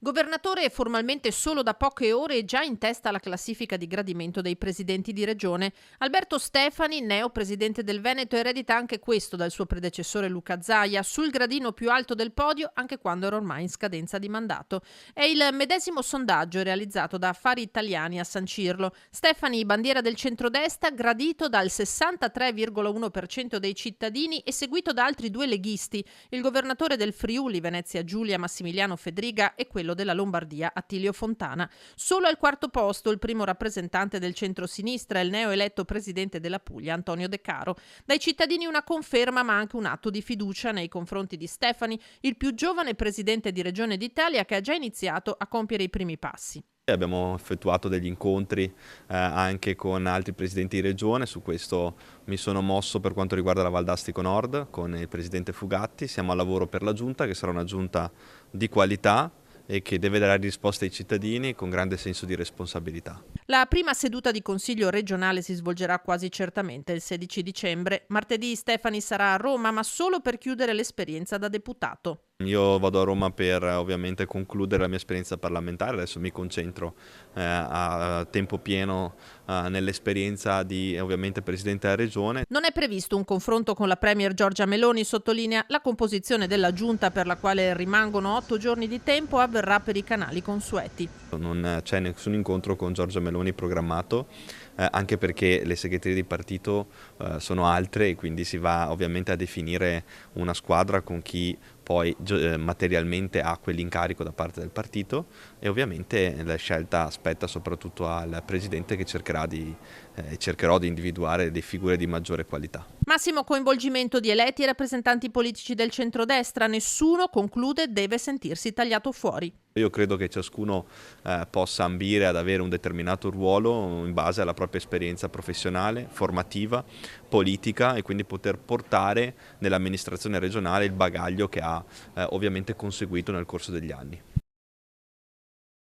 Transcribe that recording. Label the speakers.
Speaker 1: Governatore è formalmente solo da poche ore e già in testa alla classifica di gradimento dei presidenti di regione. Alberto Stefani, neo presidente del Veneto, eredita anche questo dal suo predecessore Luca Zaia, sul gradino più alto del podio anche quando era ormai in scadenza di mandato. È il medesimo sondaggio realizzato da Affari Italiani a sancirlo. Stefani, bandiera del centrodestra, gradito dal 63,1% dei cittadini e seguito da altri due leghisti, il governatore del Friuli Venezia Giulia Massimiliano Fedriga e quello della Lombardia Attilio Fontana. Solo al quarto posto il primo rappresentante del centro-sinistra, il neoeletto presidente della Puglia Antonio De Caro. Dai cittadini una conferma ma anche un atto di fiducia nei confronti di Stefani, il più giovane presidente di regione d'Italia che ha già iniziato a compiere i primi passi.
Speaker 2: Abbiamo effettuato degli incontri anche con altri presidenti di regione, su questo mi sono mosso per quanto riguarda la Val d'Astico Nord con il presidente Fugatti. Siamo al lavoro per la giunta, che sarà una giunta di qualità e che deve dare risposte ai cittadini con grande senso di responsabilità.
Speaker 1: La prima seduta di consiglio regionale si svolgerà quasi certamente il 16 dicembre. Martedì Stefani sarà a Roma, ma solo per chiudere l'esperienza da deputato.
Speaker 2: Io vado a Roma per ovviamente concludere la mia esperienza parlamentare, adesso mi concentro a tempo pieno nell'esperienza di ovviamente Presidente della Regione.
Speaker 1: Non è previsto un confronto con la Premier Giorgia Meloni, sottolinea la composizione della giunta per la quale rimangono 8 giorni di tempo avverrà per i canali consueti.
Speaker 2: Non c'è nessun incontro con Giorgia Meloni programmato, anche perché le segreterie di partito sono altre e quindi si va ovviamente a definire una squadra con chi poi materialmente ha quell'incarico da parte del partito e ovviamente la scelta spetta soprattutto al Presidente che cercherò di individuare delle figure di maggiore qualità.
Speaker 1: Massimo coinvolgimento di eletti e rappresentanti politici del centrodestra, nessuno, conclude, deve sentirsi tagliato fuori.
Speaker 2: Io credo che ciascuno possa ambire ad avere un determinato ruolo in base alla propria esperienza professionale, formativa, politica e quindi poter portare nell'amministrazione regionale il bagaglio che ha ovviamente conseguito nel corso degli anni.